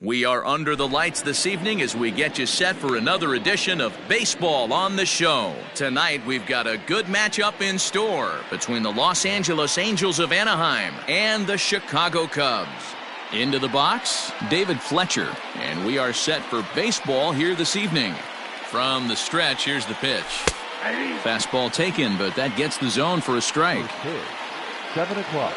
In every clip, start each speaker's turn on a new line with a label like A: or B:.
A: We are under the lights this evening as we get you set for another edition of Baseball on the Show. Tonight, we've got a good matchup in store between the Los Angeles Angels of Anaheim and the Chicago Cubs. Into the box, David Fletcher, and we are set for baseball here this evening. From the stretch, here's the pitch. Fastball taken, but that gets the zone for a strike.
B: 7 o'clock.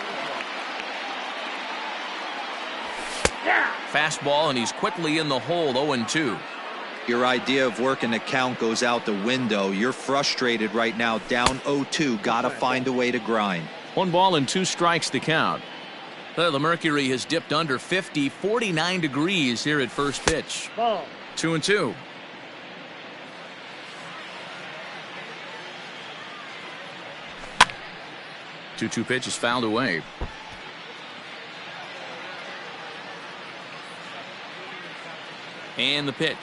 A: Fastball, and he's quickly in the hole, 0-2.
C: Your idea of working the count goes out the window. You're frustrated right now, down 0-2. Gotta find a way to grind.
A: 1 ball and 2 strikes to count. The mercury has dipped under 50, 49 degrees here at first pitch. 2-2. Two pitch is fouled away. And the pitch.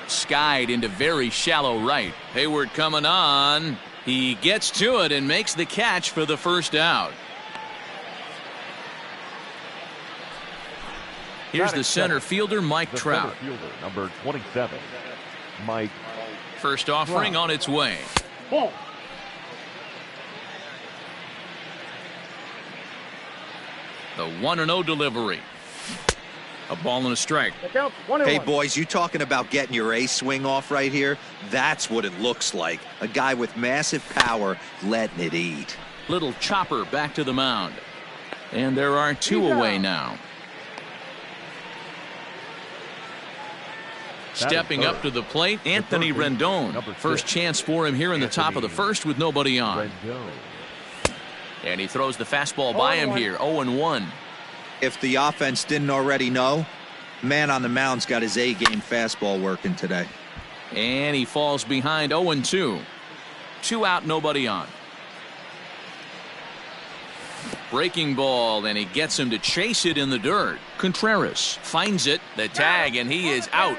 A: Skied into very shallow right. Hayward coming on. He gets to it and makes the catch for the first out. Here's the center fielder, Mike Trout.
B: Fielder, number 27, Mike.
A: First offering on its way. The 1-0 delivery. A ball and a strike.
C: Hey, boys, you talking about getting your A swing off right here? That's what it looks like. A guy with massive power letting it eat.
A: Little chopper back to the mound. And there are 2 away now. Stepping up to the plate, Anthony Rendon. First chance for him here in the top of the first with nobody on. And he throws the fastball by him here, 0-1.
C: If the offense didn't already know, man on the mound's got his A-game fastball working today.
A: And he falls behind 0-2. 2 out, nobody on. Breaking ball, and he gets him to chase it in the dirt. Contreras finds it, the tag, and he is out.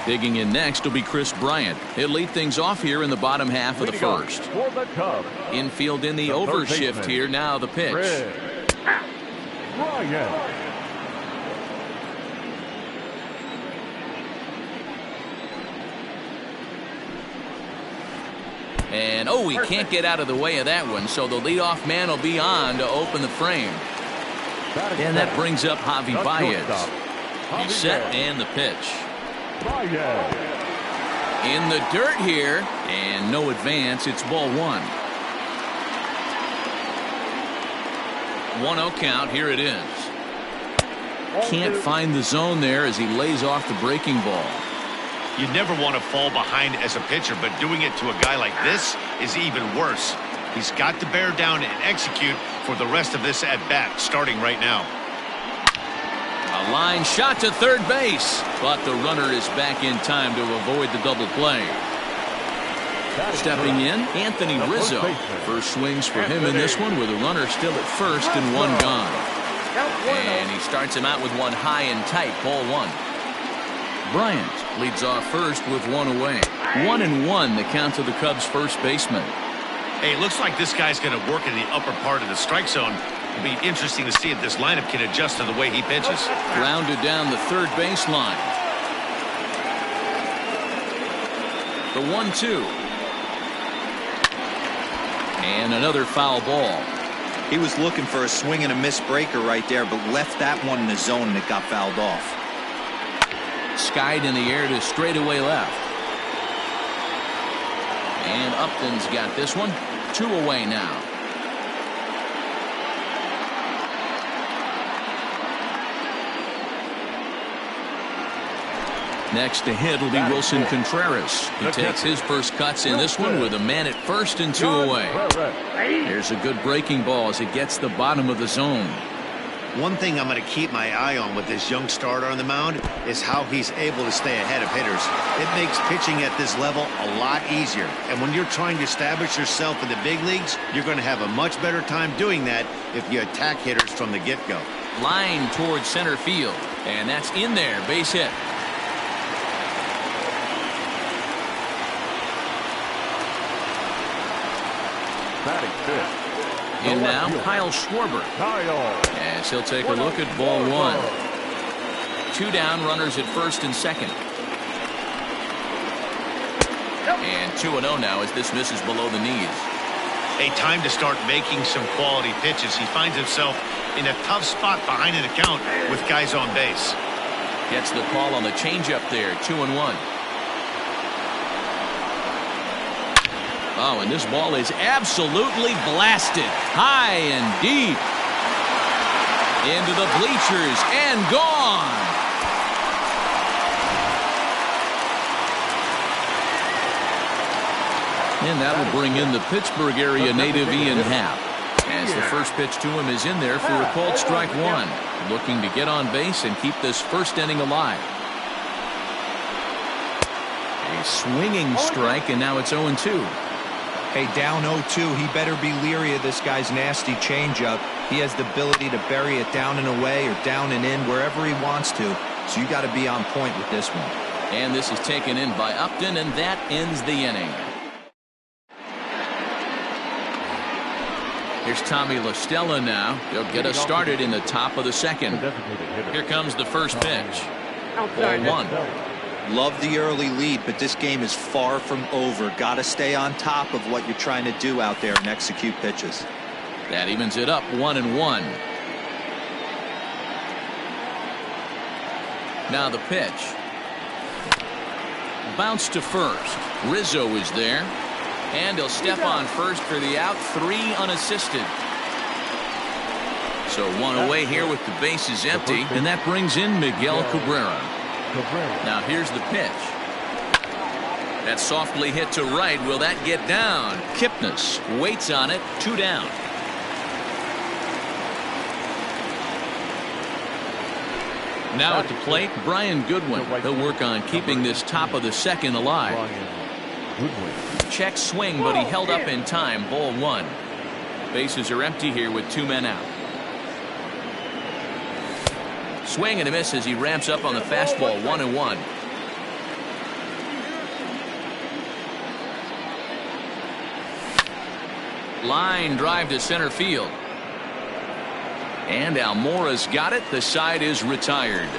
A: Digging in next will be Chris Bryant. He'll lead things off here in the bottom half of the first. Infield in the overshift here. Now the pitch.
B: Bryant.
A: And he can't get out of the way of that one, so the leadoff man will be on to open the frame. And that brings up Javi Baez. He's set, and the pitch. In the dirt here, and no advance. It's ball 1. 1-0 count. Here it is. Can't find the zone there as he lays off the breaking ball.
D: You never want to fall behind as a pitcher, but doing it to a guy like this is even worse. He's got to bear down and execute for the rest of this at bat, starting right now.
A: A line shot to third base, but the runner is back in time to avoid the double play. Stepping in, Anthony Rizzo. First swings for him in this one with a runner still at first and 1 gone. And he starts him out with 1 high and tight, ball 1. Bryant leads off first with 1 away. 1-1 the count to the Cubs first baseman.
D: Hey, looks like this guy's going to work in the upper part of the strike zone. It'll be interesting to see if this lineup can adjust to the way he pitches.
A: Grounded down the third baseline. The 1-2. And another foul ball.
C: He was looking for a swing and a miss breaker right there, but left that one in the zone and it got fouled off.
A: Skied in the air to straightaway left. And Upton's got this one. 2 away now. Next to hit will be Wilson Contreras. He takes his first cuts in this one with a man at first and 2 away. Here's a good breaking ball as it gets the bottom of the zone.
D: One thing I'm going to keep my eye on with this young starter on the mound is how he's able to stay ahead of hitters. It makes pitching at this level a lot easier. And when you're trying to establish yourself in the big leagues, you're going to have a much better time doing that if you attack hitters from the get-go.
A: Line towards center field. And that's in there. Base hit.
B: Batting fifth,
A: In now, Kyle Schwarber. As he'll take a look at ball one. 2 down, runners at first and second. And 2-0 now as this misses below the knees.
D: A time to start making some quality pitches. He finds himself in a tough spot behind an account with guys on base.
A: Gets the call on the changeup there, 2-1. Oh, and this ball is absolutely blasted. High and deep. Into the bleachers and gone. And that will bring in the Pittsburgh area native Ian Happ. As the first pitch to him is in there for a called strike one. Looking to get on base and keep this first inning alive. A swinging strike, and now it's 0-2.
C: Hey, down 0-2, he better be leery of this guy's nasty changeup. He has the ability to bury it down and away or down and in wherever he wants to. So you got to be on point with this one.
A: And this is taken in by Upton, and that ends the inning. Here's Tommy La Stella now. He'll get us started in the top of the second. Here comes the first pitch. Ball one.
C: Love the early lead, but this game is far from over. Got to stay on top of what you're trying to do out there and execute pitches.
A: That evens it up 1-1. Now the pitch. Bounce to first. Rizzo is there. And he'll step on first for the out. 3 unassisted. So 1 away here with the bases empty. And that brings in Miguel Cabrera. Now here's the pitch. That's softly hit to right. Will that get down? Kipnis waits on it. 2 down. Now at the plate, Brian Goodwin. He'll work on keeping this top of the second alive. Check swing, but he held up in time. Ball one. Bases are empty here with 2 men out. Swing and a miss as he ramps up on the fastball. 1-1. Line drive to center field. And Almora's got it. The side is retired.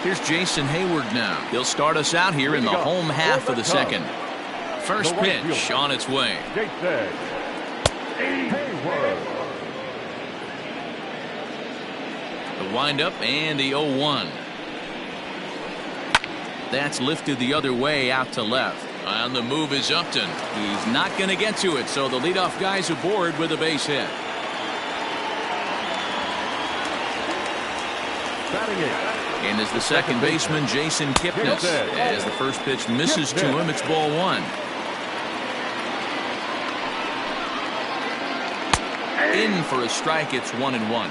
A: Here's Jason Hayward now. He'll start us out here in the home half of the second. First pitch on its way. The windup and the 0-1. That's lifted the other way out to left. On the move is Upton. He's not going to get to it, so the leadoff guy's aboard with a base hit. And as the second baseman, Jason Kipnis. As the first pitch misses to him, it's ball one. In for a strike, it's 1-1.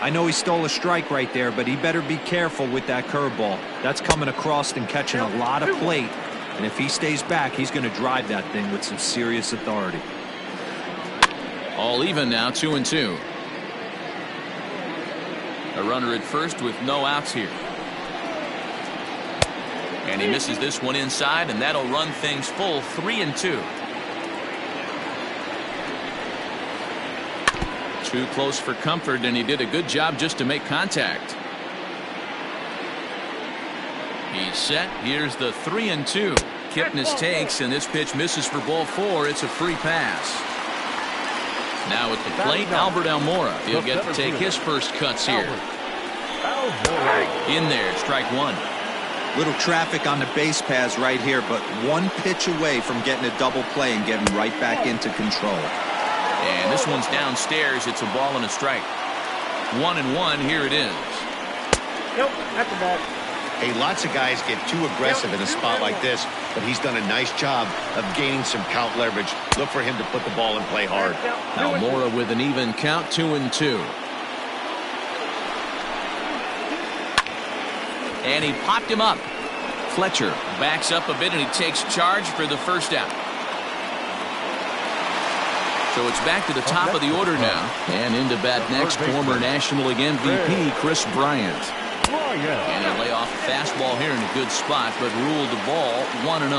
C: I know he stole a strike right there, but he better be careful with that curveball. That's coming across and catching a lot of plate. And if he stays back, he's going to drive that thing with some serious authority.
A: All even now, 2-2. A runner at first with no outs here. And he misses this one inside, and that'll run things full. 3-2. Too close for comfort, and he did a good job just to make contact. He's set. Here's the 3-2. Kipnis takes, and this pitch misses for ball 4. It's a free pass. Now at the plate, Albert Almora. He'll get to take his first cuts here. In there, strike one.
C: Little traffic on the base paths right here, but one pitch away from getting a double play and getting right back into control.
A: And this one's downstairs. It's a ball and a strike. 1-1. Here it is.
E: Nope, that's a ball.
D: Hey, lots of guys get too aggressive in a spot like this, but he's done a nice job of gaining some count leverage. Look for him to put the ball in play hard.
A: Almora with an even count, 2-2. And he popped him up. Fletcher backs up a bit, and he takes charge for the first out. So it's back to the top of the order now. And into bat next, former National League MVP Chris Bryant. And he'll lay off a fastball here in a good spot, but ruled the ball 1-0.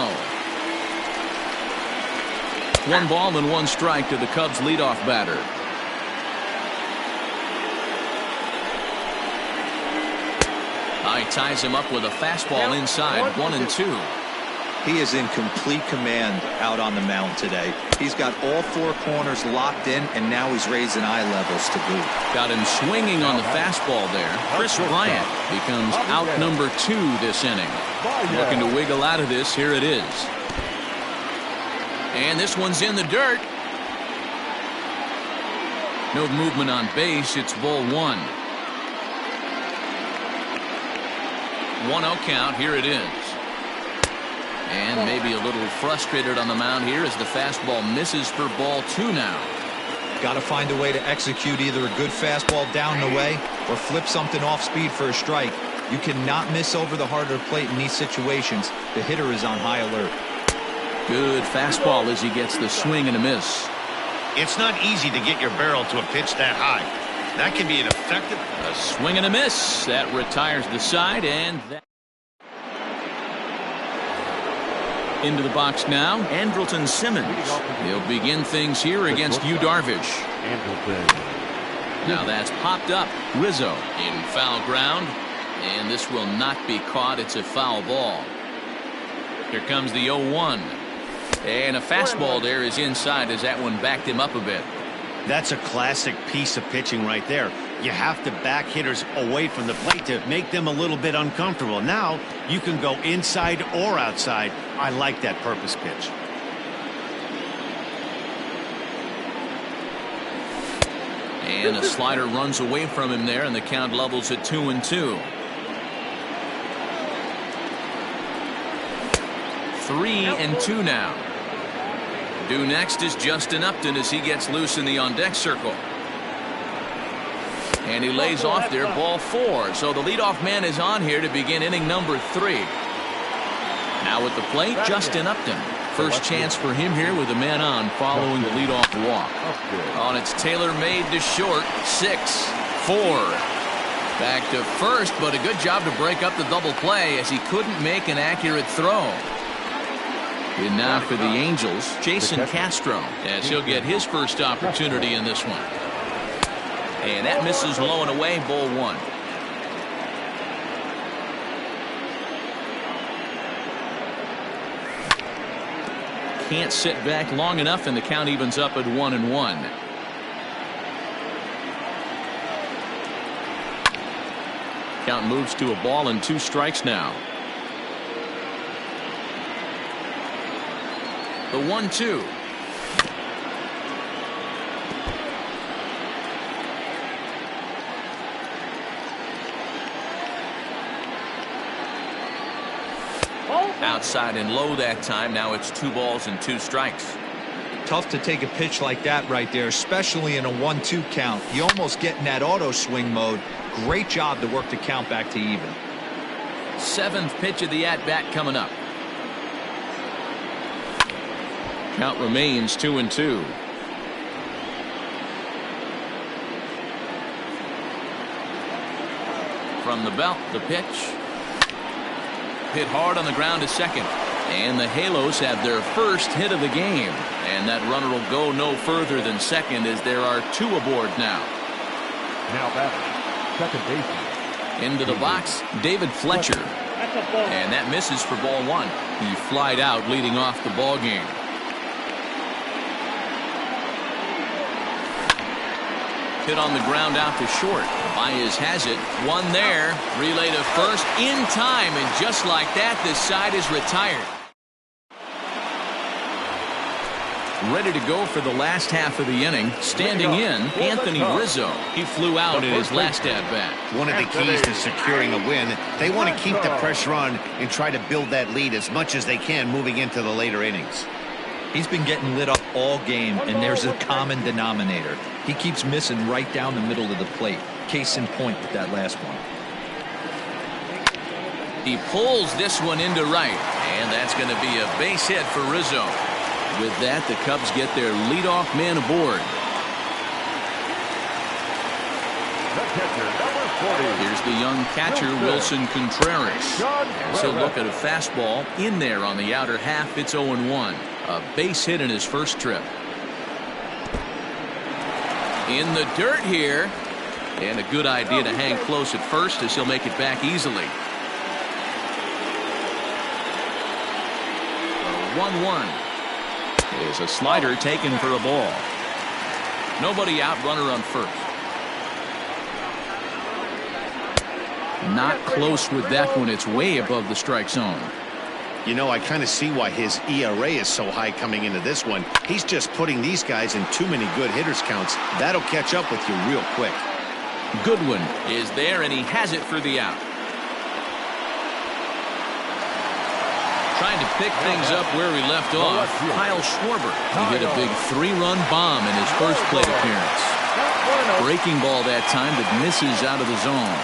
A: 1 ball and 1 strike to the Cubs leadoff batter. He ties him up with a fastball inside, 1-2.
C: He is in complete command out on the mound today. He's got all 4 corners locked in, and now he's raising eye levels to boot.
A: Got him swinging on the fastball there. Chris Bryant becomes out number 2 this inning. Looking to wiggle out of this. Here it is. And this one's in the dirt. No movement on base. It's ball 1. 1-0 count. Here it is. And maybe a little frustrated on the mound here as the fastball misses for ball 2 now.
C: Got to find a way to execute either a good fastball down the way or flip something off speed for a strike. You cannot miss over the heart of the plate in these situations. The hitter is on high alert.
A: Good fastball as he gets the swing and a miss.
D: It's not easy to get your barrel to a pitch that high. That can be an effective.
A: A swing and a miss. That retires the side, and that. Into the box now, Andrelton Simmons. He'll begin things here against Yu Darvish. Now that's popped up. Rizzo in foul ground, and this will not be caught. It's a foul ball. Here comes the 0-1. And a fastball there is inside as that one backed him up a bit.
D: That's a classic piece of pitching right there. You have to back hitters away from the plate to make them a little bit uncomfortable. Now you can go inside or outside. I like that purpose pitch.
A: And a slider runs away from him there, and the count levels at 2-2. 3-2 now. Due next is Justin Upton as he gets loose in the on-deck circle. And he lays off there, ball 4. So the leadoff man is on here to begin inning number 3. Now at the plate, Justin Upton. First chance for him here with a man on following the leadoff walk. On it's Taylor made to short, 6-4. Back to first, but a good job to break up the double play as he couldn't make an accurate throw. And now for the Angels, Jason Castro, as he'll get his first opportunity in this one. And that misses low and away, ball 1. Can't sit back long enough, and the count evens up at 1-1. Count moves to a ball and 2 strikes now. The 1-2. Outside and low that time. Now it's 2 balls and 2 strikes.
C: Tough to take a pitch like that right there, especially in a 1-2 count. You almost get in that auto swing mode. Great job to work the count back to even.
A: 7th pitch of the at-bat coming up. Count remains 2-2. From the belt, the pitch. Hit hard on the ground to second. And the Halos have their first hit of the game. And that runner will go no further than second as there are 2 aboard now.
B: Now batting, second baseman.
A: Into the box, David Fletcher. And that misses for ball 1. He flied out leading off the ball game. Hit on the ground out to short. Baez has it. 1 there. Relay to first in time. And just like that, this side is retired. Ready to go for the last half of the inning. Standing in, Anthony Rizzo. He flew out in his last at-bat.
D: One of the keys to securing a win, they want to keep the pressure on and try to build that lead as much as they can moving into the later innings.
C: He's been getting lit up all game, and there's a common denominator. He keeps missing right down the middle of the plate. Case in point with that last one.
A: He pulls this one into right, and that's going to be a base hit for Rizzo. With that, the Cubs get their leadoff man aboard.
B: The catcher, number 40.
A: Here's the young catcher, Wilson Contreras. So look at a fastball in there on the outer half. It's 0-1. A base hit in his first trip. In the dirt here. And a good idea to hang close at first as he'll make it back easily. 1-1. Is a slider taken for a ball. Nobody out, runner on first. Not close with that one. It's way above the strike zone.
D: You know, I kind of see why his ERA is so high coming into this one. He's just putting these guys in too many good hitters counts. That'll catch up with you real quick.
A: Goodwin is there, and he has it for the out. Trying to pick things up where we left off. Kyle Schwarber. He hit a big 3-run bomb in his first plate appearance. Breaking ball that time that misses out of the zone.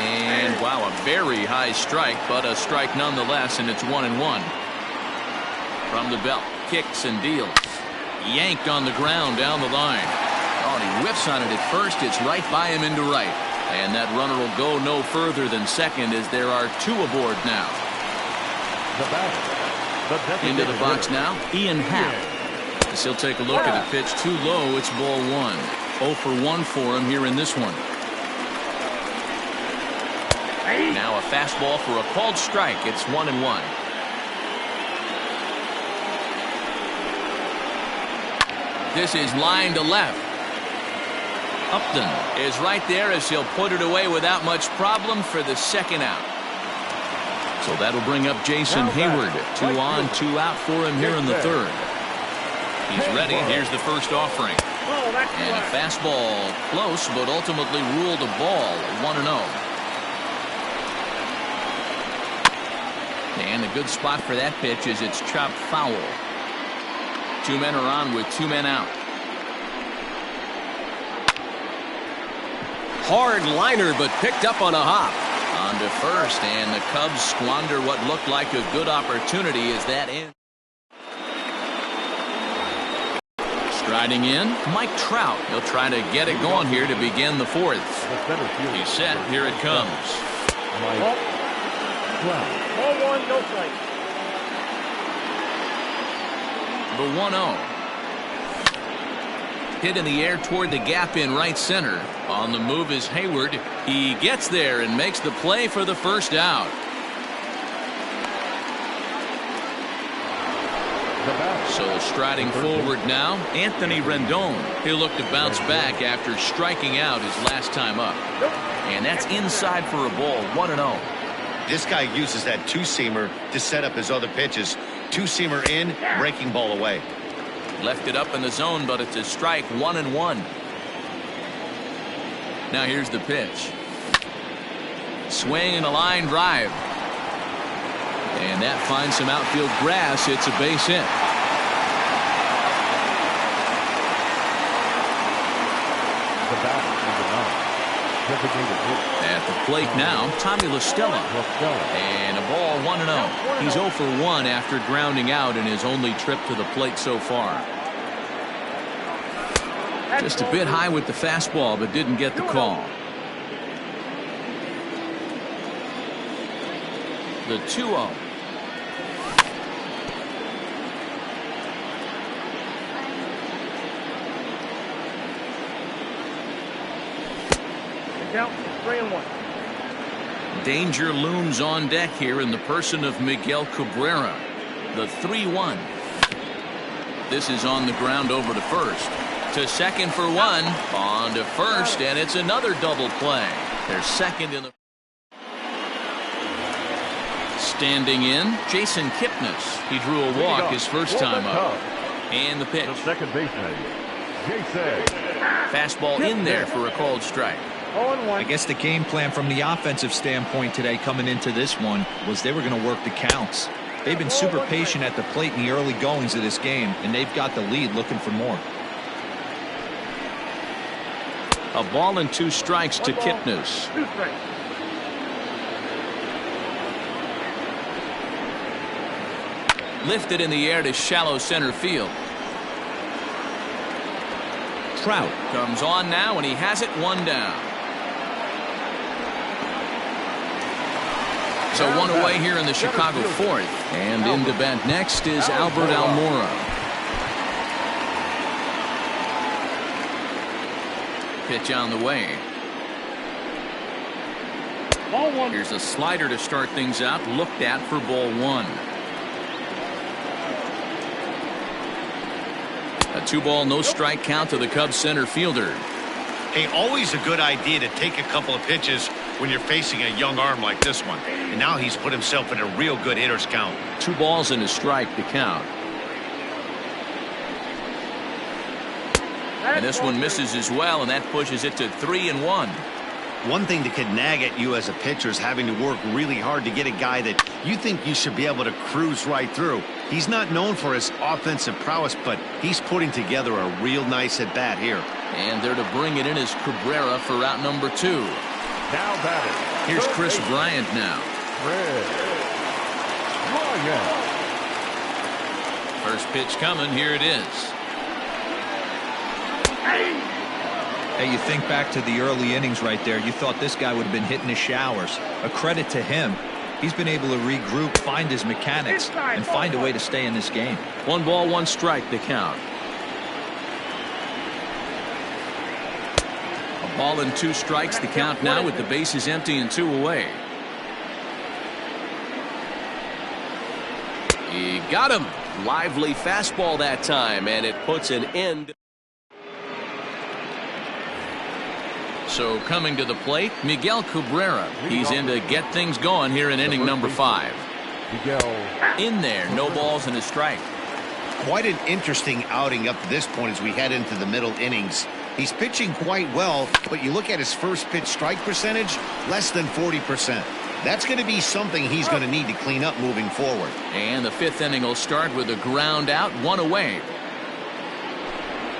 A: And wow, a very high strike, but a strike nonetheless, and it's 1-1. From the belt, kicks and deals. Yanked on the ground down the line. Oh, and he whiffs on it at first. It's right by him into right. And that runner will go no further than second as there are two aboard now. Into the box now, Ian Happ. As he'll take a look at the pitch too low, it's ball one. 0 for 1 for him here in this one. Now a fastball for a called strike. It's 1-1. This is line to left. Upton is right there as he'll put it away without much problem for the second out. So that'll bring up Jason Hayward. 2 on, 2 out for him here in the third. He's ready. Here's the first offering. And a fastball close, but ultimately ruled a ball. 1-0. And a good spot for that pitch is it's chopped foul. 2 men are on with 2 men out.
F: Hard liner, but picked up on a hop.
A: On to first, and the Cubs squander what looked like a good opportunity as that ends. Striding in, Mike Trout. He'll try to get it going here to begin the fourth. He's set. Here it comes.
B: Mike Trout.
E: 0-1, no strike.
A: The 1-0. Hit in the air toward the gap in right center. On the move is Hayward. He gets there and makes the play for the first out. So striding forward now, Anthony Rendon. He'll look to bounce back after striking out his last time up. And that's inside for a ball. 1-0.
D: This guy uses that two-seamer to set up his other pitches. Two-seamer in, breaking ball away.
A: Left it up in the zone, but it's a strike. 1-1. Now here's the pitch. Swing and a line drive. And that finds some outfield grass. It's a base hit. At the plate now, Tommy La Stella. And a ball. 1-0. He's 0 for 1 after grounding out in his only trip to the plate so far. Just a bit high with the fastball, but didn't get the call. The 2-0.
E: Count 3-1.
A: Danger looms on deck here in the person of Miguel Cabrera. The 3-1. This is on the ground over to first. To second for 1. On to first, and it's another double play. They're second in the. Standing in, Jason Kipnis. He drew a walk his first time up. And the pitch.
B: The second baseman, Jason.
A: Fastball in there for a called strike.
C: I guess the game plan from the offensive standpoint today coming into this one was they were going to work the counts. They've been super patient at the plate in the early goings of this game, and they've got the lead looking for more.
A: A ball and 2 strikes to Kipnis.
E: 2 strikes. Lifted
A: in the air to shallow center field.
F: Trout.
A: Comes on now, and he has it 1 down. So 1 away here in the Chicago 4th. And into bat next is Albert Almora. Pitch on the way.
E: Ball 1.
A: Here's a slider to start things out. Looked at for ball 1. A 2-ball, no strike count to the Cubs center fielder.
D: Hey, always a good idea to take a couple of pitches when you're facing a young arm like this one. And now he's put himself in a real good hitter's count.
A: 2 balls and a strike to count. And this one misses as well, and that pushes it to 3-1.
D: One thing that could nag at you as a pitcher is having to work really hard to get a guy that you think you should be able to cruise right through. He's not known for his offensive prowess, but he's putting together a real nice at-bat here.
A: And there to bring it in is Cabrera for out number 2.
B: Now batting.
A: Here's Chris Bryant now.
B: Chris Bryant.
A: First pitch coming. Here it is.
C: Hey, you think back to the early innings right there. You thought this guy would have been hitting his showers. A credit to him. He's been able to regroup, find his mechanics, and find a way to stay in this game.
A: 1 ball, 1 strike to count. A ball and 2 strikes to count now with the bases empty and 2 away. He got him. Lively fastball that time, and it puts an end. So coming to the plate, Miguel Cabrera. He's in to get things going here in inning number 5.
B: Miguel.
A: In there, no balls and a strike.
D: Quite an interesting outing up to this point as we head into the middle innings. He's pitching quite well, but you look at his first pitch strike percentage, less than 40%. That's going to be something he's going to need to clean up moving forward.
A: And the 5th inning will start with a ground out, 1 away.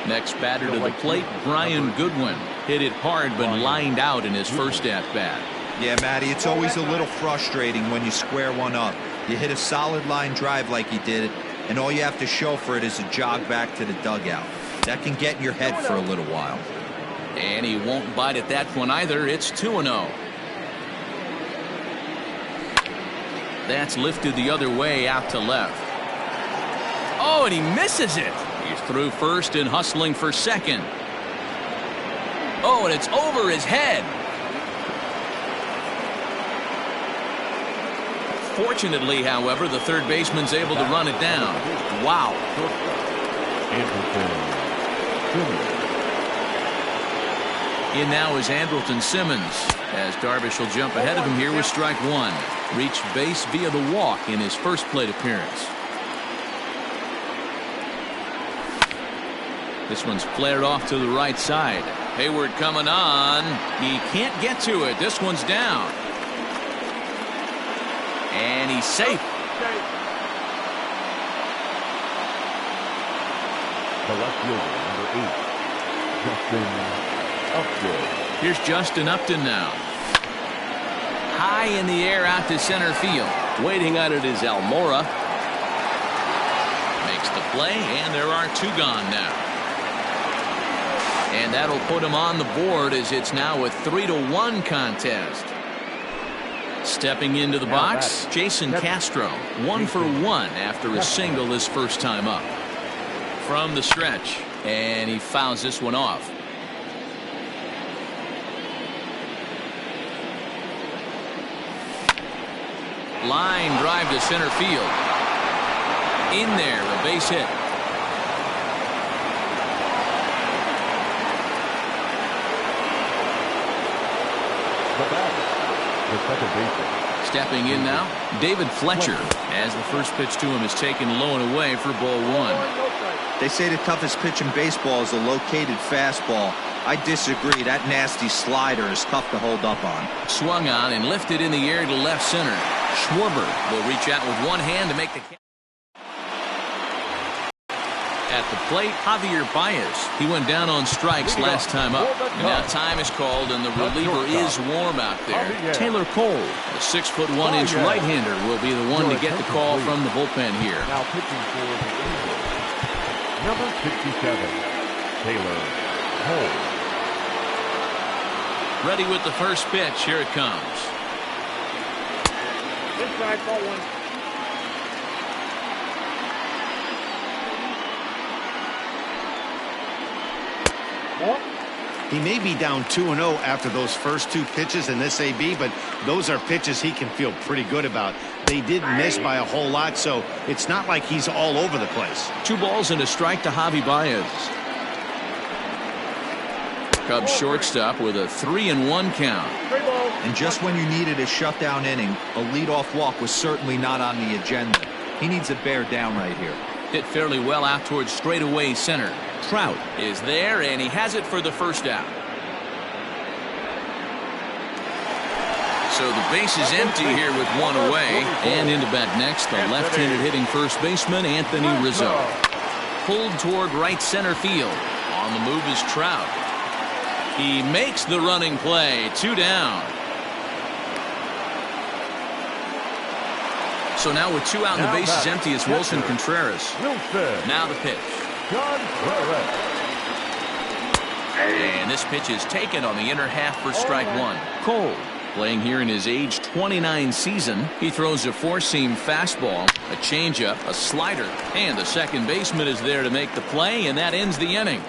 A: Next batter to the plate, Brian Goodwin. Hit it hard, but lined out in his first at-bat.
C: Yeah, Matty, it's always a little frustrating when you square one up. You hit a solid line drive like he did, and all you have to show for it is a jog back to the dugout. That can get in your head for a little while.
A: And he won't bite at that one either. It's 2-0. That's lifted the other way out to left. Oh, and he misses it. He's through first and hustling for second. Oh, and it's over his head. Fortunately, however, the third baseman's able to run it down. Wow. In now is Andrelton Simmons, as Darvish will jump ahead of him here with strike 1. Reached base via the walk in his first plate appearance. This one's flared off to the right side. Hayward coming on. He can't get to it. This one's down. And he's safe.
B: The left fielder, number 8, Justin Upton.
A: Here's Justin Upton now. High in the air out to center field.
F: Waiting on it is Almora.
A: Makes the play, and there are 2 gone now. And that'll put him on the board as it's now a 3-1 contest. Stepping into the box, Jason Castro. 1 for 1 after a single his first time up. From the stretch, and he fouls this one off. Line drive to center field. In there, a base hit.
B: The second baseman.
A: Stepping in now, David Fletcher, as the first pitch to him is taken low and away for ball 1.
C: They say the toughest pitch in baseball is a located fastball. I disagree. That nasty slider is tough to hold up on.
A: Swung on and lifted in the air to left center. Schwarber will reach out with one hand to make the catch. At the plate, Javier Baez. He went down on strikes last time up. And now time is called, and the reliever is warm out there. Taylor Cole, the 6'1" right-hander, will be the one to get the call from the bullpen here.
B: Now pitching for the Angels, number 67, Taylor Hold.
A: Ready with the first pitch. Here it comes.
E: Inside, ball one. Ball.
D: He may be down 2-0 after those first two pitches in this AB, but those are pitches he can feel pretty good about. They did miss by a whole lot, so it's not like he's all over the place.
A: 2 balls and a strike to Javi Baez. Cubs shortstop with a 3-1 count.
C: And just when you needed a shutdown inning, a leadoff walk was certainly not on the agenda. He needs to bear down right here.
A: Hit fairly well out towards straightaway center. Trout is there, and he has it for the first out. So the base is empty here with 1 away. And into bat next, the left-handed hitting first baseman, Anthony Rizzo. Pulled toward right center field. On the move is Trout. He makes the running play. 2 down. So now with 2 out and the bases empty, it's Wilson Contreras. Now the pitch. And this pitch is taken on the inner half for strike 1. Cole, playing here in his age 29 season, he throws a 4-seam fastball, a changeup, a slider, and the second baseman is there to make the play, and that ends the inning.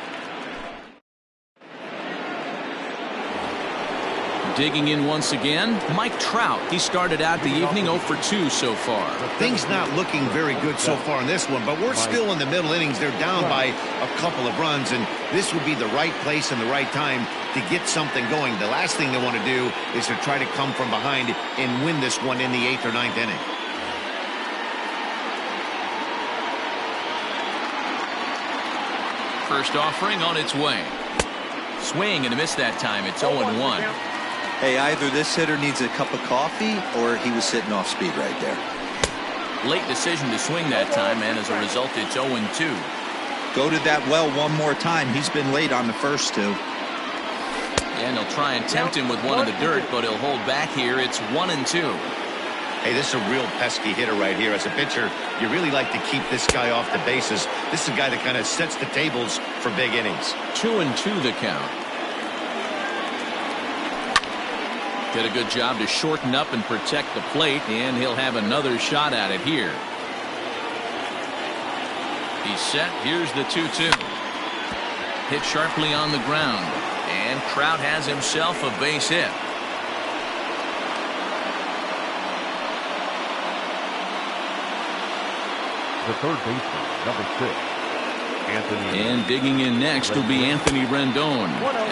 A: Digging in once again, Mike Trout. He started out the evening 0 for 2 so far.
D: Things not looking very good so far in this one, but we're still in the middle innings. They're down by a couple of runs, and this would be the right place and the right time to get something going. The last thing they want to do is to try to come from behind and win this one in the 8th or 9th inning.
A: First offering on its way. Swing and a miss that time. It's 0-1.
C: Hey, either this hitter needs a cup of coffee or he was sitting off speed right there.
A: Late decision to swing that time, and as a result, it's 0-2.
C: Go to that well one more time. He's been late on the first 2.
A: And he'll try and tempt him with one in the dirt, but he'll hold back here. It's 1-2.
D: Hey, this is a real pesky hitter right here. As a pitcher, you really like to keep this guy off the bases. This is a guy that kind of sets the tables for big innings.
A: 2-2 the count. Did a good job to shorten up and protect the plate, and he'll have another shot at it here. He's set. Here's the 2-2. Hit sharply on the ground, and Trout has himself a base hit.
B: The third baseman, number 6. Anthony.
A: And digging in next will be Anthony Rendon,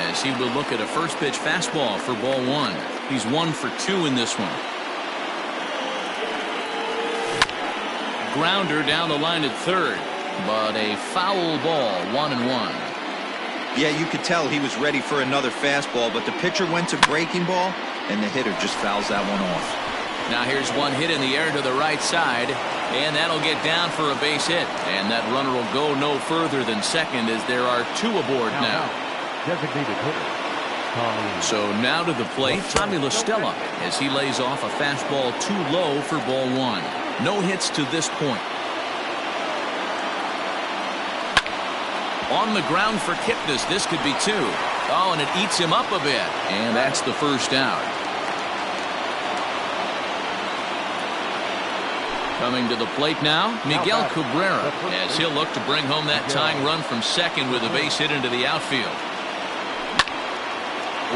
A: as he will look at a first pitch fastball for ball 1. He's 1 for 2 in this one. Grounder down the line at third, but a foul ball, 1-1.
C: Yeah, you could tell he was ready for another fastball, but the pitcher went to breaking ball, and the hitter just fouls that one off.
A: Now here's one hit in the air to the right side, and that'll get down for a base hit. And that runner will go no further than second, as there are 2 aboard now.
B: Designated hitter.
A: So now to the plate, Tommy La Stella, as he lays off a fastball too low for ball 1. No hits to this point. On the ground for Kipnis. This could be 2. Oh, and it eats him up a bit. And that's the first out. Coming to the plate now, Miguel Cabrera, as he'll look to bring home that tying run from second with a base hit into the outfield.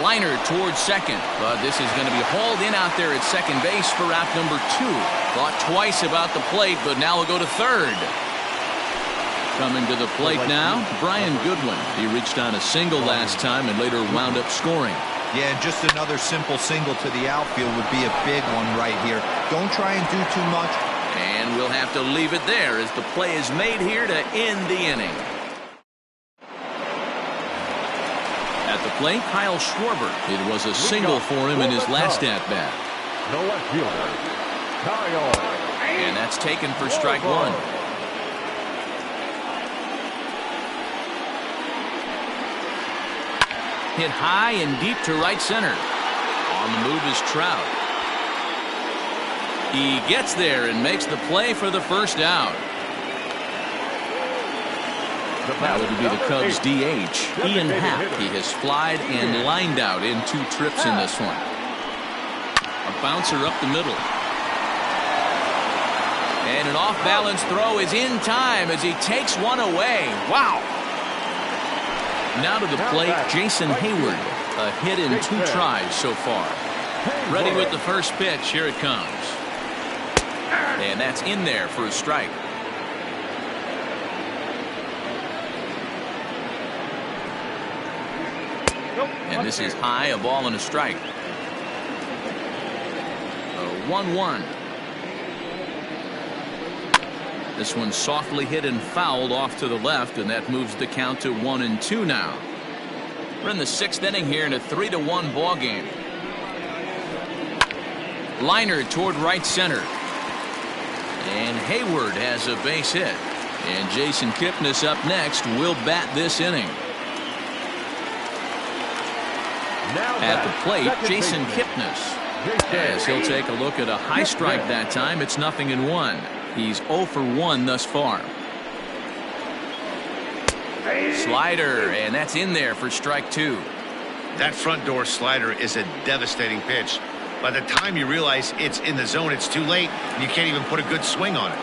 A: Liner towards second, but this is going to be hauled in out there at second base for out number 2. Thought twice about the plate, but now we'll go to third. Coming to the plate now, Brian Goodwin. He reached on a single last time and later wound up scoring.
C: Yeah, and just another simple single to the outfield would be a big one right here. Don't try and do too much.
A: And we'll have to leave it there as the play is made here to end the inning. At the plate, Kyle Schwarber. It was a single for him in his last at-bat.
B: No left fielder. Kyle.
A: And that's taken for strike 1. Hit high and deep to right center. On the move is Trout. He gets there and makes the play for the first out. Now it'll be the Cubs DH, Ian Happ. He has flied and lined out in 2 trips in this one. A bouncer up the middle. And an off-balance throw is in time as he takes one away. Wow. Now to the plate, Jason Hayward. A hit in 2 tries so far. Ready with the first pitch. Here it comes. And that's in there for a strike. And this is high, a ball and a strike. A 1-1. This one softly hit and fouled off to the left, and that moves the count to 1-2 now. We're in the 6th inning here in a 3-1 ball game. Liner toward right center. And Hayward has a base hit. And Jason Kipnis up next will bat this inning. At the plate, Jason Kipnis. As he'll take a look at a high strike that time, it's 0-1. He's 0 for 1 thus far. Slider, and that's in there for strike 2.
D: That front door slider is a devastating pitch. By the time you realize it's in the zone, it's too late, and you can't even put a good swing on it.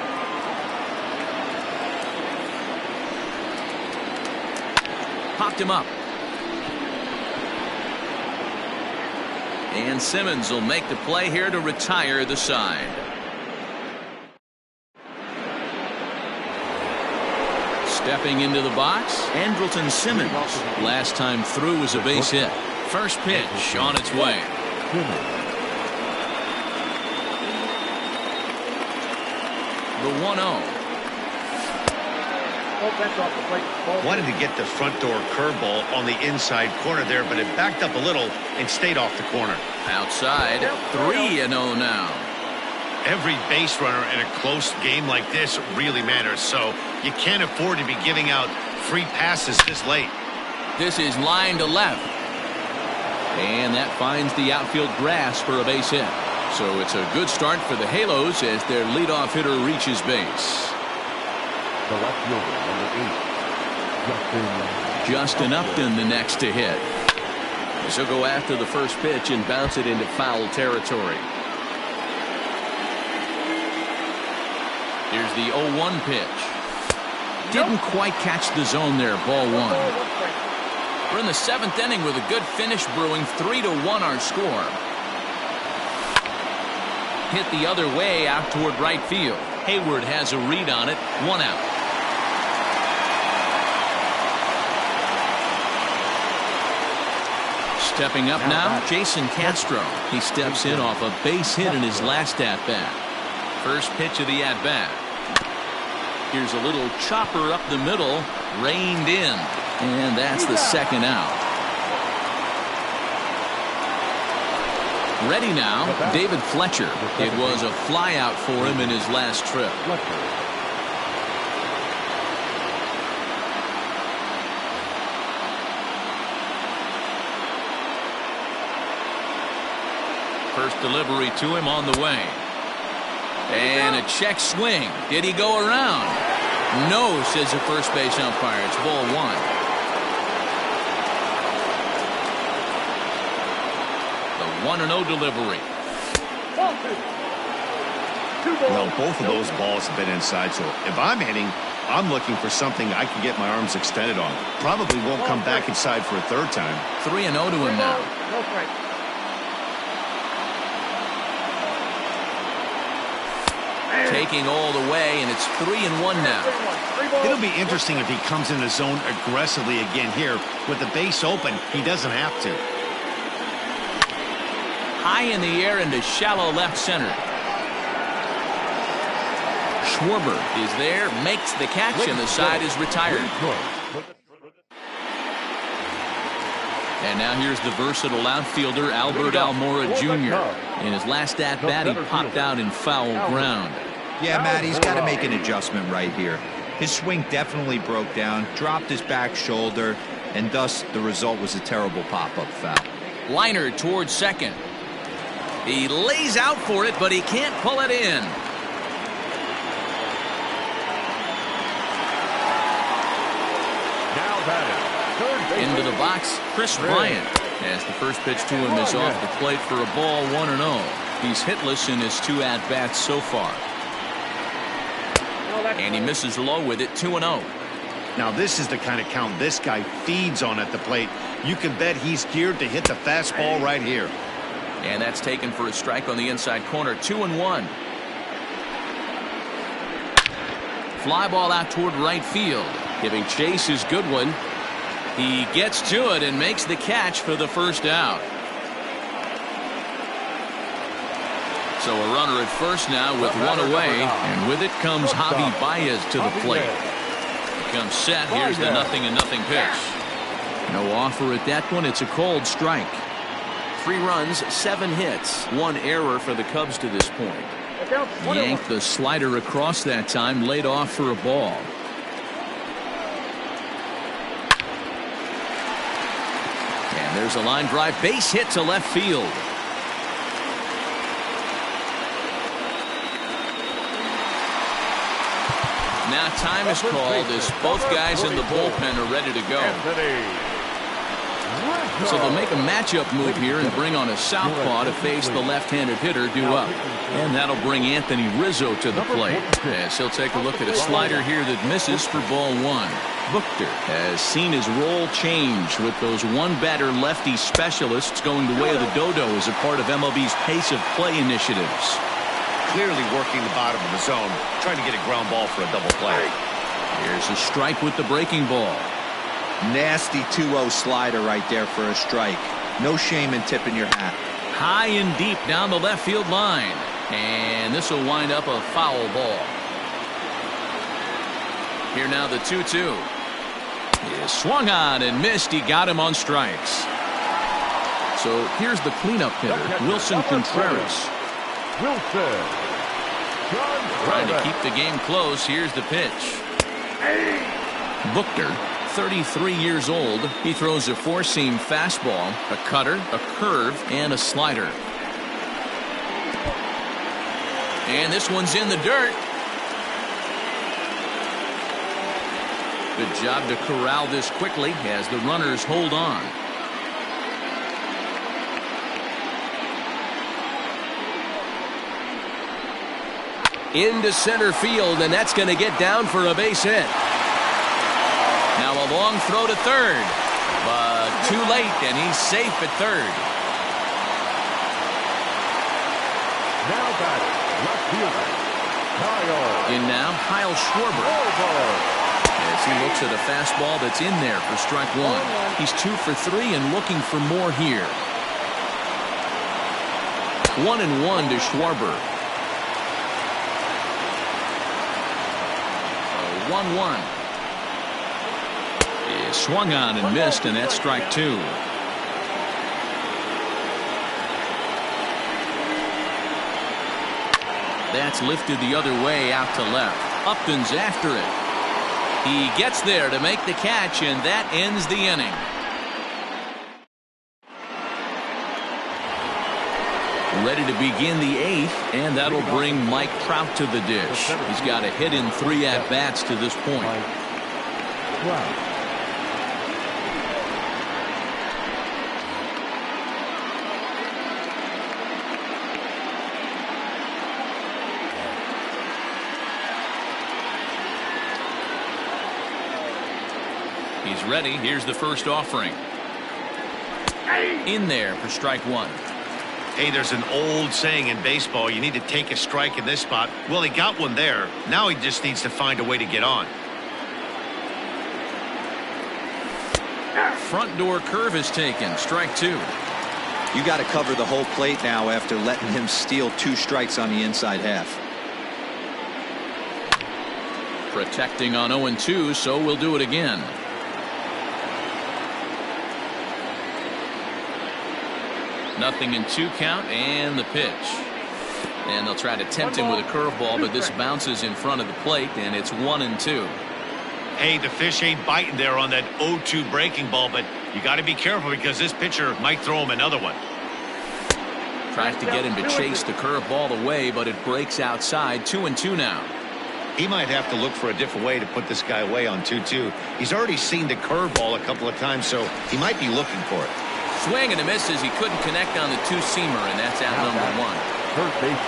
A: Popped him up. And Simmons will make the play here to retire the side. Stepping into the box, Andrelton Simmons. Last time through was a base hit. First pitch on its way. The 1-0.
D: Wanted to get the front door curveball on the inside corner there, but it backed up a little and stayed off the corner.
A: Outside, 3-0 now.
D: Every base runner in a close game like this really matters, so you can't afford to be giving out free passes this late.
A: This is line to left. And that finds the outfield grass for a base hit. So it's a good start for the Halos as their leadoff hitter reaches base.
B: The left fielder, number 8,
A: Justin Upton the next to hit. So go after the first pitch and bounce it into foul territory. Here's the 0-1 pitch. Didn't quite catch the zone there. Ball 1. We're in the 7th inning with a good finish brewing. 3-1 our score. Hit the other way out toward right field. Hayward has a read on it. 1 out. Stepping up now, Jason Castro. He steps in off a base hit in his last at-bat. First pitch of the at-bat. Here's a little chopper up the middle, reined in, and that's the 2nd out. Ready now, David Fletcher. It was a flyout for him in his last trip. First delivery to him on the way. And a check swing. Did he go around? No, says the first base umpire. It's ball 1. The 1-0 delivery.
D: Well, both of those balls have been inside, so if I'm hitting, I'm looking for something I can get my arms extended on. Probably won't come back inside for a 3rd time.
A: 3-0 to him now. Taking all the way, and it's 3-1 now.
D: It'll be interesting if he comes in the zone aggressively again here. With the base open, he doesn't have to.
A: High in the air into shallow left center. Schwarber is there, makes the catch, and the side is retired. And now here's the versatile outfielder, Albert Almora Jr. In his last at-bat, he popped out in foul ground.
C: Yeah, Matt, he's got to make an adjustment right here. His swing definitely broke down, dropped his back shoulder, and thus the result was a terrible pop-up foul.
A: Liner towards second. He lays out for it, but he can't pull it in.
B: batting,
A: Into the box, Chris Bryant. As the first pitch to him is off the plate for a ball, 1-0. He's hitless in his 2 at-bats so far. And he misses low with it, 2-0.
D: Now this is the kind of count this guy feeds on at the plate. You can bet he's geared to hit the fastball right here.
A: And that's taken for a strike on the inside corner, 2-1. Fly ball out toward right field.
F: Giving chase his good one.
A: He gets to it and makes the catch for the first out. So a runner at first now with one away, and with it comes Javi Baez to the plate. He comes set. Here's the 0-0 pitch. No offer at that one. It's a cold strike. 3 runs, 7 hits, 1 error for the Cubs to this point. Yanked the slider across that time, laid off for a ball. And there's a line drive, base hit to left field. Now time is called as both guys in the bullpen are ready to go. So they'll make a matchup move here and bring on a southpaw to face the left-handed hitter due up. And that'll bring Anthony Rizzo to the plate as he'll take a look at a slider here that misses for ball 1. Buchter has seen his role change with those one-batter lefty specialists going the way of the dodo as a part of MLB's pace of play initiatives.
D: Clearly working the bottom of the zone, trying to get a ground ball for a double play.
A: Here's a strike with the breaking ball.
C: Nasty 2-0 slider right there for a strike. No shame in tipping your hat.
A: High and deep down the left field line. And this will wind up a foul ball. Here now the 2-2. He swung on and missed. He got him on strikes. So here's the cleanup hitter, Wilson Contreras. Trying to keep the game close. Here's the pitch. Buchter, 33 years old. He throws a 4-seam fastball, a cutter, a curve, and a slider. And this one's in the dirt. Good job to corral this quickly as the runners hold on.
F: Into center field, and that's going to get down for a base hit.
A: Now a long throw to third, but too late, and he's safe at third.
B: Now batting, left fielder, Kyle.
A: In now, Kyle Schwarber. As he looks at a fastball that's in there for strike 1. He's 2 for 3 and looking for more here. 1-1 to Schwarber. 1-1. He swung on and missed, and that's strike 2. That's lifted the other way out to left. Upton's after it. He gets there to make the catch, and that ends the inning. Ready to begin the 8th, and that'll bring Mike Trout to the dish. He's got a hit in 3 at-bats to this point. He's ready. Here's the first offering. In there for strike 1.
D: Hey, there's an old saying in baseball, you need to take a strike in this spot. Well, he got one there. Now he just needs to find a way to get on.
A: Front door curve is taken. Strike 2.
C: You got to cover the whole plate now after letting him steal 2 strikes on the inside half.
A: Protecting on 0-2, so we'll do it again. Nothing in 2 count, and the pitch. And they'll try to tempt him with a curveball, but this bounces in front of the plate, and it's 1-2.
D: Hey, the fish ain't biting there on that 0-2 breaking ball, but you got to be careful because this pitcher might throw him another one.
A: Tries to get him to chase the curveball away, but it breaks outside. 2-2 now.
D: He might have to look for a different way to put this guy away on 2-2. He's already seen the curveball a couple of times, so he might be looking for it.
A: Swing and a miss as he couldn't connect on the two-seamer, and that's out number one.
B: Third base.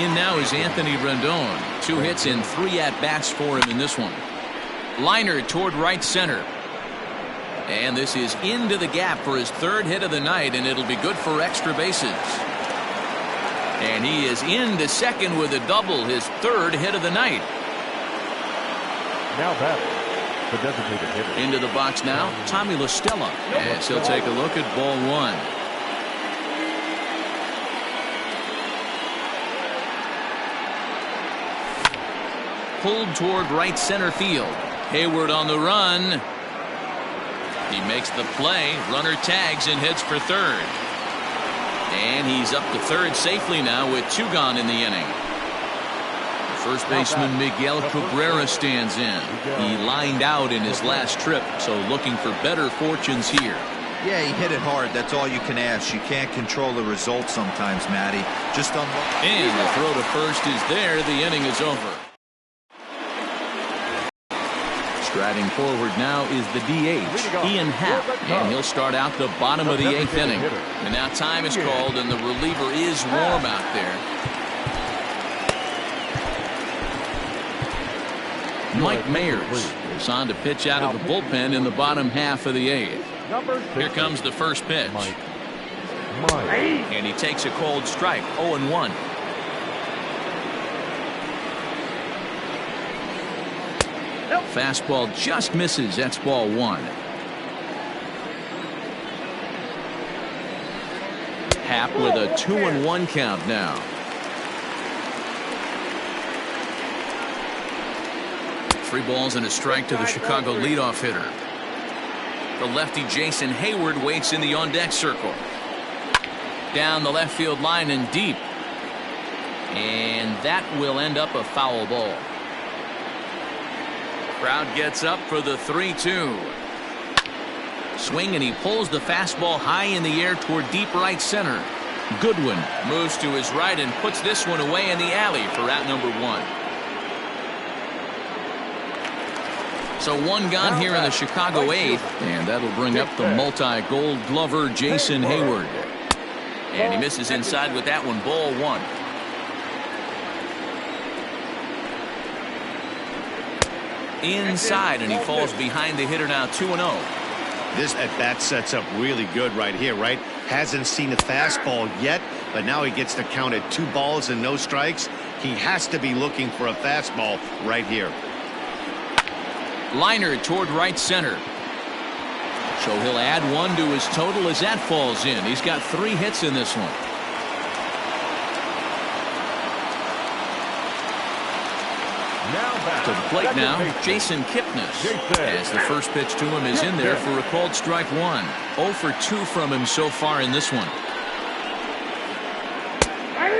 A: In now is Anthony Rendon. 2 hits and 3 at-bats for him in this one. Liner toward right center. And this is into the gap for his 3rd hit of the night, and it'll be good for extra bases. And he is into second with a double, his 3rd hit of the night.
B: Now batting, the designated hitter.
A: Into the box now, Tommy La Stella, as he'll take a look at ball 1. Pulled toward right center field. Hayward on the run. He makes the play. Runner tags and heads for third. And he's up to third safely now with 2 gone in the inning. First baseman Miguel Cabrera stands in. He lined out in his last trip, so looking for better fortunes here.
C: Yeah, he hit it hard. That's all you can ask. You can't control the result sometimes, Matty. Just unlucky.
A: And the throw to first is there. The inning is over. Striding forward now is the DH, Ian Happ, and he'll start out the bottom of the 8th inning. And now time is called, and the reliever is warm out there. Mike Mayers is on to pitch out of the bullpen in the bottom half of the 8th. Here comes the first pitch. And he takes a cold strike, 0-1. Fastball just misses. That's ball 1. Happ with a 2-1 count now. Three balls and a strike to the Chicago leadoff hitter. The lefty Jason Hayward waits in the on-deck circle. Down the left field line and deep. And that will end up a foul ball. Crowd gets up for the 3-2. Swing, and he pulls the fastball high in the air toward deep right center. Goodwin moves to his right and puts this one away in the alley for out number 1. So 1 gone here in the Chicago 8th, and that'll bring up the multi-gold glover Jason Hayward. And he misses inside with that one, ball 1. Inside, and he falls behind the hitter now, 2-0.
D: This at-bat sets up really good right here, right? Hasn't seen a fastball yet, but now he gets to count at 2 balls and no strikes. He has to be looking for a fastball right here.
A: Liner toward right center. So he'll add 1 to his total as that falls in. He's got 3 hits in this one. To the plate now, Jason Kipnis, as the first pitch to him is in there for a called strike 1. 0 for 2 from him so far in this one.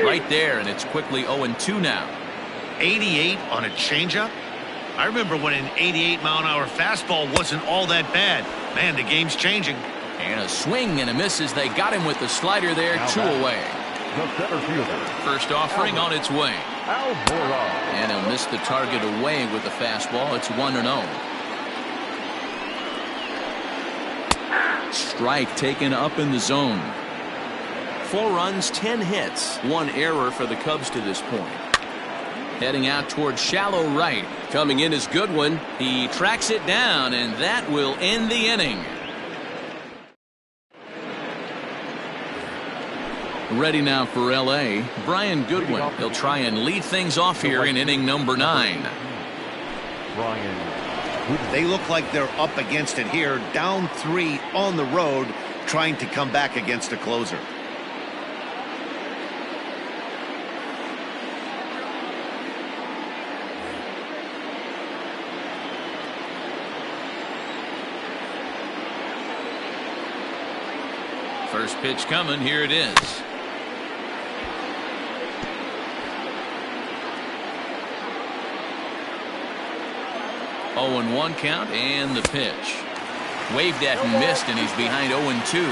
A: Right there, and it's quickly 0-2 now.
D: 88 on a changeup? I remember when an 88-mile-an-hour fastball wasn't all that bad. Man, the game's changing.
A: And a swing and a miss as they got him with the slider there, 2 away. First offering on its way. And he'll miss the target away with the fastball. It's 1-0. Strike taken up in the zone. 4 runs, 10 hits. 1 error for the Cubs to this point. Heading out toward shallow right.
F: Coming in is Goodwin.
A: He tracks it down, and that will end the inning. Ready now for LA, Brian Goodwin. He'll try and lead things off here in inning number 9.
D: They look like they're up against it here, down 3 on the road, trying to come back against a closer.
A: First pitch coming, here it is. Oh, and 1 count, and the pitch. Waved at and missed, and he's behind 0-2.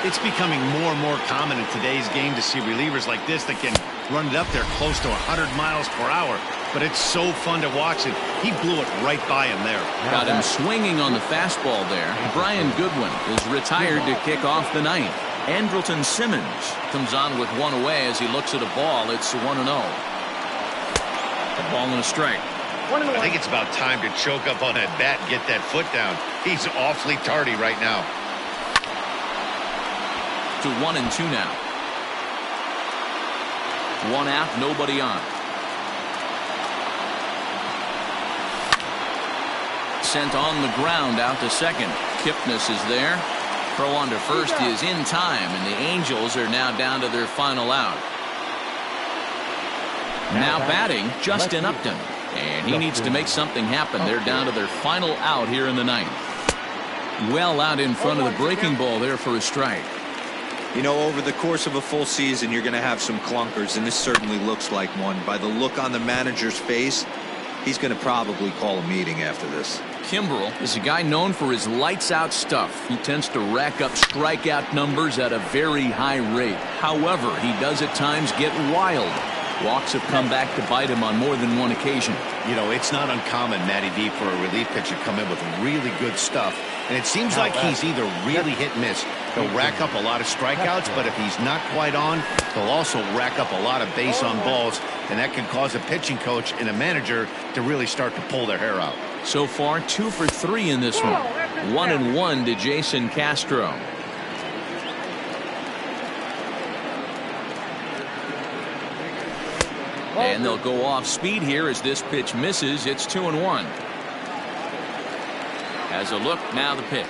D: It's becoming more and more common in today's game to see relievers like this that can run it up there close to 100 miles per hour. but it's so fun to watch it. He blew it right by him there.
A: Got him swinging on the fastball there. Brian Goodwin is retired to kick off the ninth. Andrelton Simmons comes on with one away as he looks at a ball. It's 1-0. A ball and a strike.
D: I think it's about time to choke up on that bat and get that foot down. He's awfully tardy right now.
A: To 1-2 now. One out, nobody on. Sent on the ground out to second. Kipnis is there. Throw on to first is in time, and the Angels are now down to their final out. Now batting, Justin Upton. And he needs to make something happen. They're down to their final out here in the ninth. Well out in front of the breaking ball there for a strike.
C: You know, over the course of a full season, you're going to have some clunkers, and this certainly looks like one. By the look on the manager's face, he's going to probably call a meeting after this.
A: Kimbrel is a guy known for his lights-out stuff. He tends to rack up strikeout numbers at a very high rate. However, he does at times get wild. Walks have come back to bite him on more than one occasion.
D: You know, it's not uncommon, Matty D, for a relief pitcher to come in with really good stuff. And it seems like he's either really hit and miss. He'll rack up a lot of strikeouts, but if he's not quite on, he'll also rack up a lot of base on balls. And that can cause a pitching coach and a manager to really start to pull their hair out.
A: So far, 2 for 3 in this one. 1-1 to Jason Castro. And they'll go off speed here as this pitch misses. It's 2-1. As a look, now the pitch.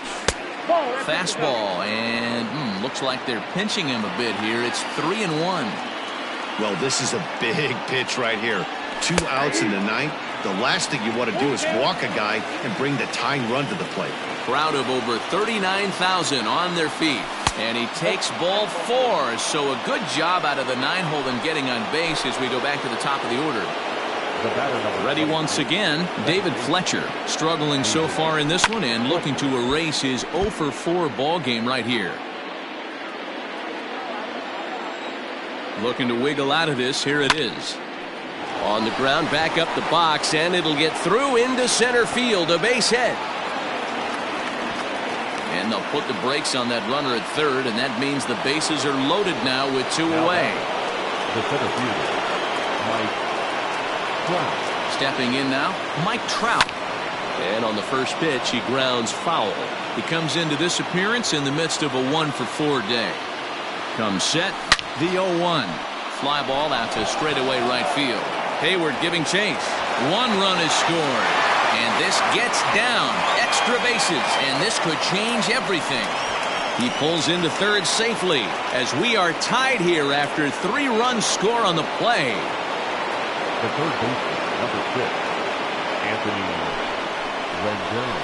A: Fastball, and looks like they're pinching him a bit here. It's 3-1.
D: Well, this is a big pitch right here. 2 outs in the ninth. The last thing you want to do is walk a guy and bring the tying run to the plate.
A: Crowd of over 39,000 on their feet. And he takes ball 4. So a good job out of the 9-hole in getting on base as we go back to the top of the order. Ready once again, David Fletcher. Struggling so far in this one and looking to erase his 0 for 4 ball game right here. Looking to wiggle out of this. Here it is. On the ground, back up the box, and it'll get through into center field. A base hit. And they'll put the brakes on that runner at third, and that means the bases are loaded now with 2 away.
B: The center fielder, Mike Trout.
A: Stepping in now, Mike Trout. And on the first pitch, he grounds foul. He comes into this appearance in the midst of a 1 for 4 day. Comes set, the 0-1. Fly ball out to straightaway right field. Hayward giving chase. 1 run is scored. And this gets down. Extra bases. And this could change everything. He pulls into third safely as we are tied here after 3 runs score on the play.
B: The third baseman, number 6, Anthony Rendon.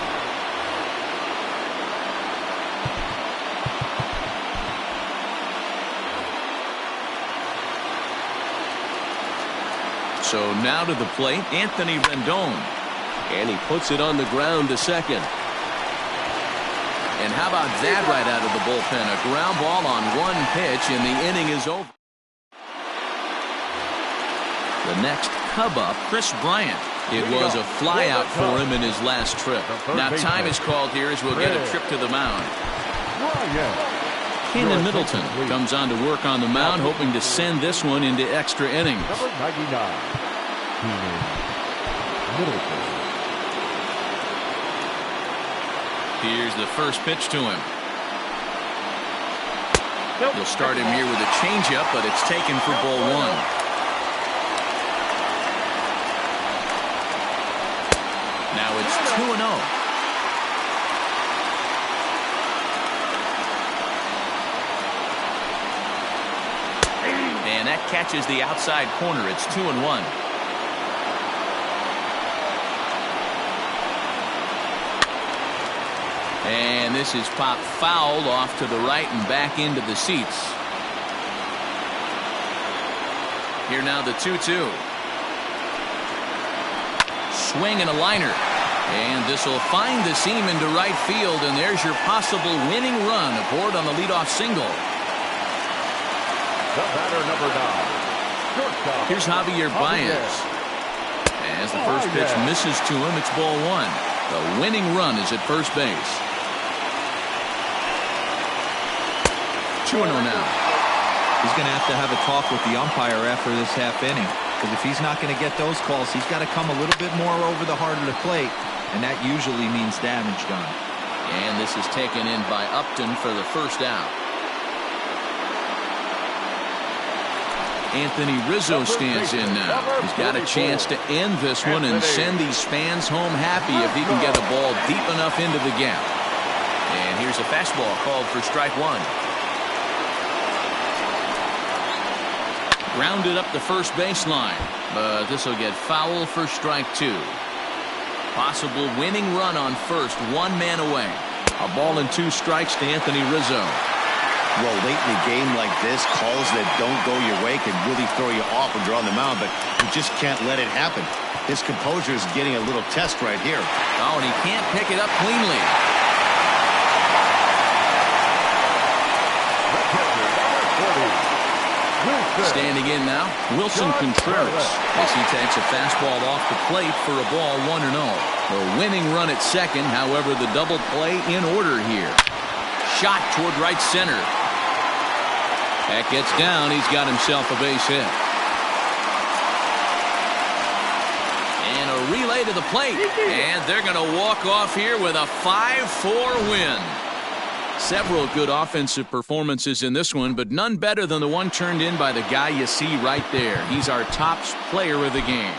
A: So now to the plate, Anthony Rendon. And he puts it on the ground to second. And how about that right out of the bullpen? A ground ball on 1 pitch, and the inning is over. The next Cub up, Chris Bryant. It was a fly out for him in his last trip. Now time is called here as we'll get a trip to the mound. Keenan Middleton comes on to work on the mound, hoping to send this one into extra innings.
B: Number 99, Keenan Middleton.
A: Here's the first pitch to him. They'll start him here with a changeup, but it's taken for ball 1. Now it's 2-0. And that catches the outside corner. It's 2-1. And this is popped foul off to the right and back into the seats. Here now the 2-2. Swing and a liner. And this will find the seam into right field, and there's your possible winning run aboard on the leadoff single.
B: The batter, number 9, shortstop.
A: Here's Javier Baez. As the first pitch misses to him, it's ball one. The winning run is at first base. 2-0 now.
C: He's going to have a talk with the umpire after this half inning. Because if he's not going to get those calls, he's got to come a little bit more over the heart of the plate. And that usually means damage done.
A: And this is taken in by Upton for the first out. Anthony Rizzo stands in now. He's got a chance to end this one and send these fans home happy if he can get a ball deep enough into the gap. And here's a fastball called for strike one. Grounded up the first baseline, but this will get foul for strike two. Possible winning run on first, one man away. A ball and 2 strikes to Anthony Rizzo.
D: Well, late in the game like this, calls that don't go your way can really throw you off when you're on the mound, but you just can't let it happen. His composure is getting a little test right here.
A: Oh, and he can't pick it up cleanly. Standing in now, Wilson Contreras as he takes a fastball off the plate for a ball 1-0. The winning run at second, however, the double play in order here. Shot toward right center. That gets down. He's got himself a base hit. And a relay to the plate. And they're going to walk off here with a 5-4 win. Several good offensive performances in this one, but none better than the one turned in by the guy you see right there. He's our top player of the game.